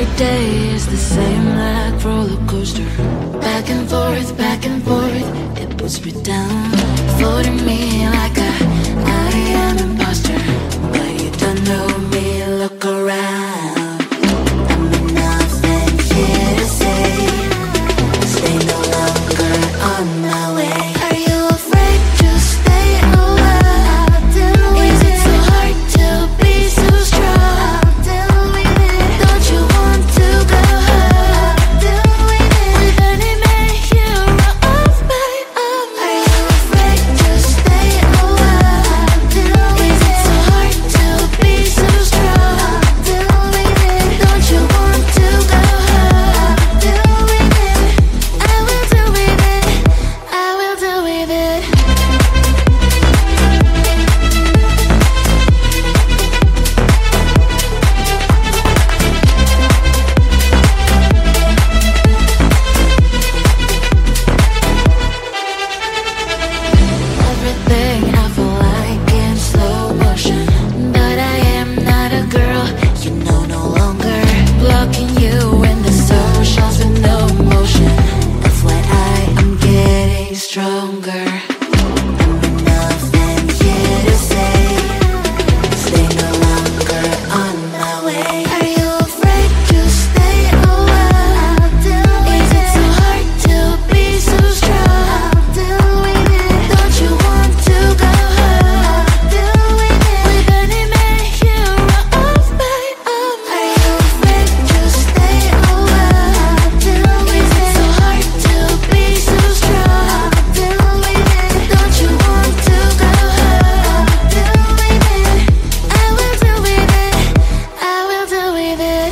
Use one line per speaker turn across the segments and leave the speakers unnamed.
Every day is the same like roller coaster. Back and forth, it puts me down. Floating me like I am an imposter. But you don't know me, look around. I'm nothing here to say. Stay no longer on my way. Are you afraid to stay a while? Is it so hard to be so strong? Don't you want to go home? With any man you off my arm? Are you afraid to stay a while? Is it so hard to be so strong? Don't you want to go home? I will do with it. I will do with it. Everything I feel like in slow motion, but I am not a girl, you know, no longer. Blocking you in the socials with no emotion. That's why I am getting stronger. I'm nothing here to say. Stay no longer on my way. Are you afraid to stay a while? Is it so hard to be so strong? Don't you want to go home? With any man you off my arm? Are you afraid to stay a while? Is it so hard to be so strong? Don't you want to go home? I will do with it. I will do with it.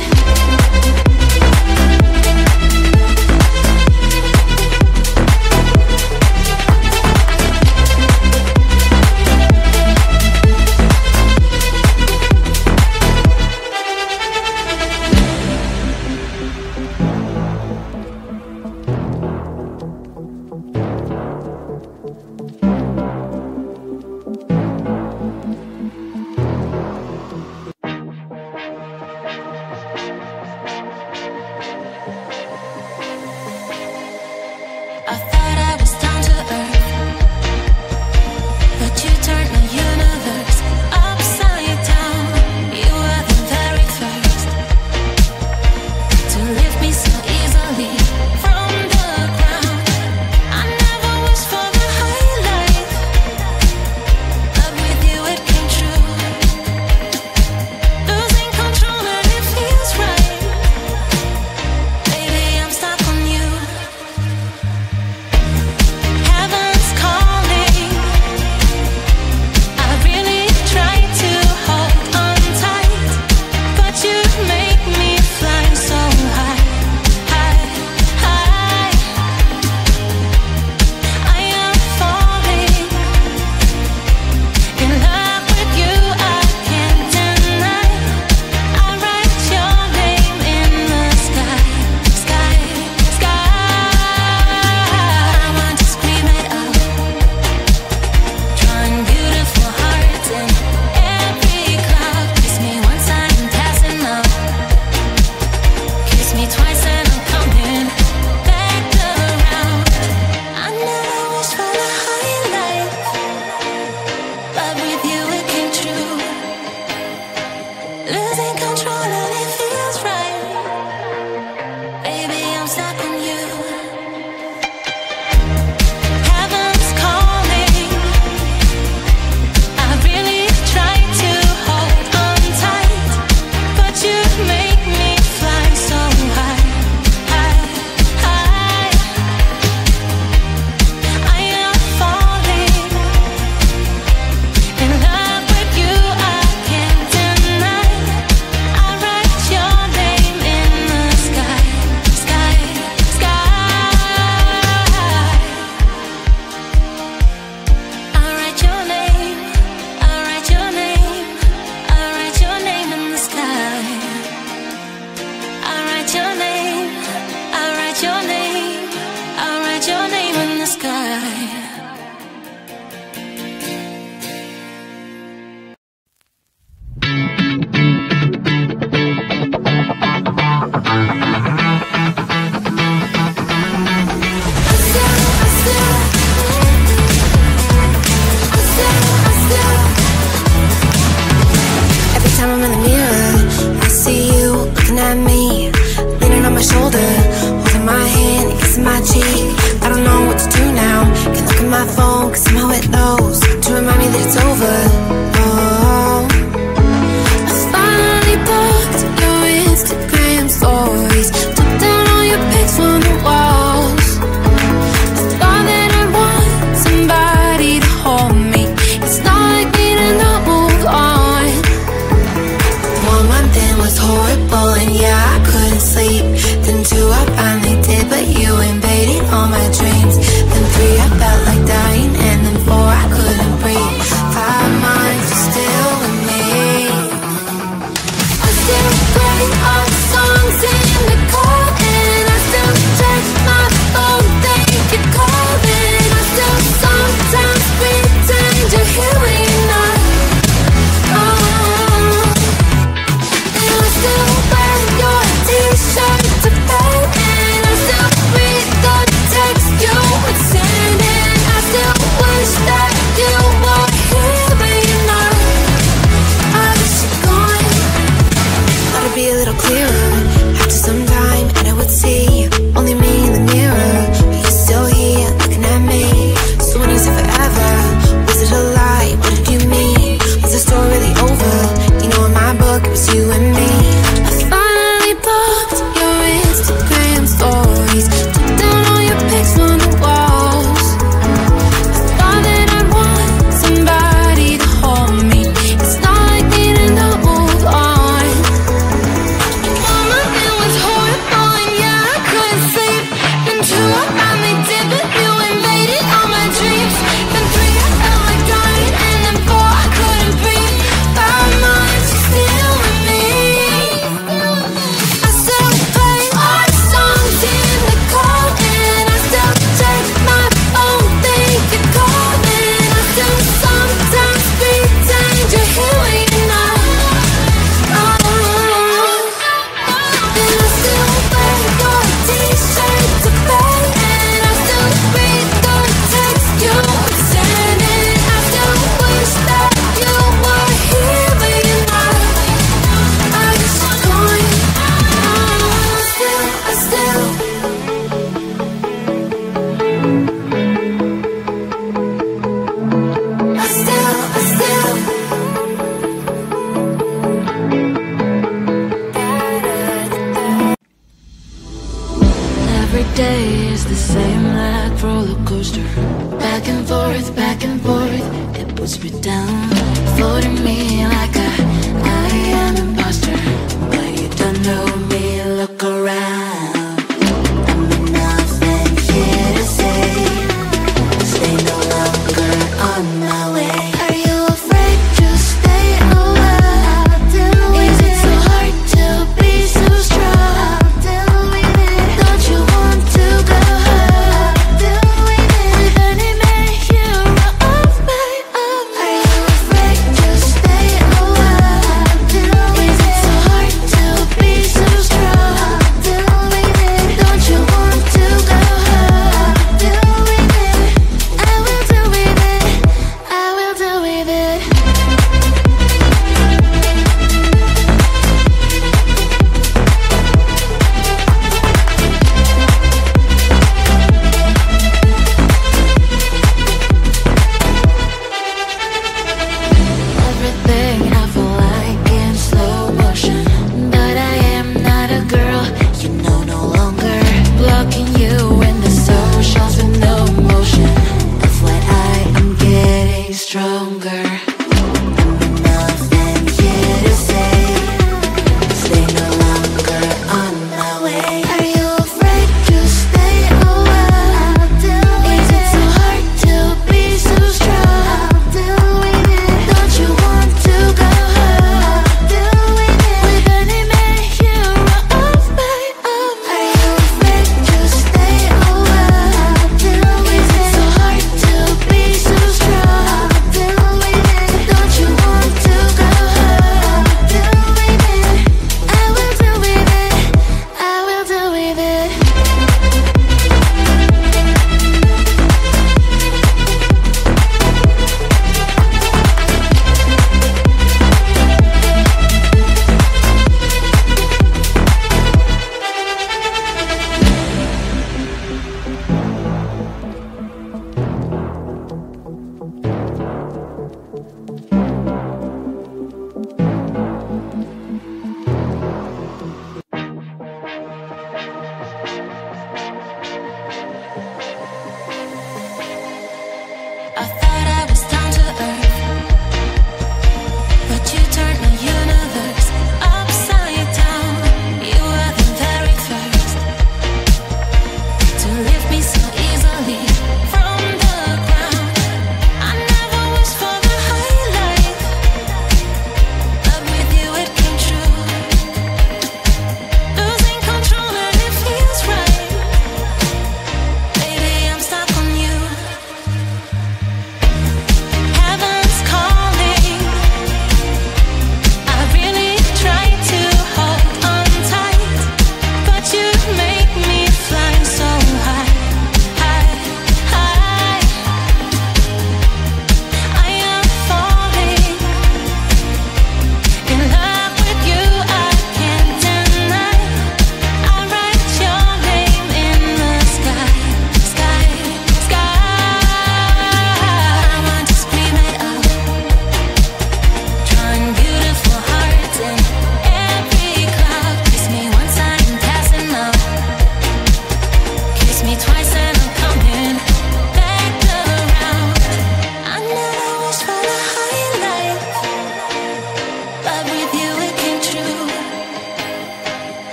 I thought I was down to earth, but you turned my universe upside down. You were the very first to lift me so easily from the ground. I never wished for the high life, but with you it came true. Losing control and it feels right. Baby, I'm stuck on you. Heaven's calling. I really try to hold on tight, but you make me fly so high, high, high. I am falling in love with you. I can't deny. I write your name in the sky, sky, sky. I want to scream it out, drawing beautiful hearts in every cloud. Kiss me once I'm passing out. Kiss me twice and I'm coming back around. I never wished for the high life, but with you it came true. Losing control and it feels right. Baby, I'm stuck on you. Heaven's calling. I really try to hold on tight, but you make me fly so high, high, high. I am falling in love with you. I can't deny. I write your name horrible, and yeah, I couldn't sleep. Then 2, I finally did, but you invaded all my dreams. Then 3, I felt like dying, and then 4, I couldn't breathe. 5 months, you're still with me. I still play our songs in the car, and I still check my phone, think you're calling. I still sometimes pretend you're here when you're not. And I still wear your t-shirt to bed, and I still read the text you would send, and I still wish that you were here when you're not. I wish you're gone. Thought it'd be a little clearer.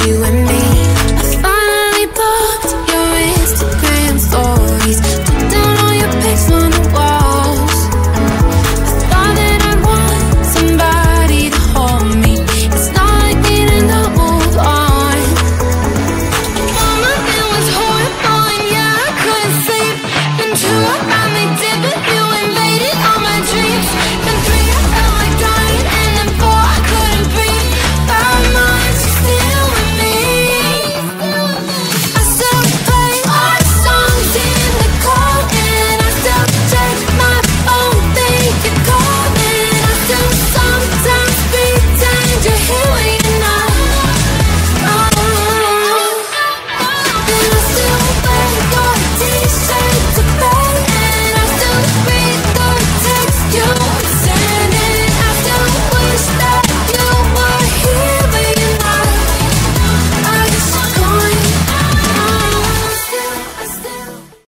you and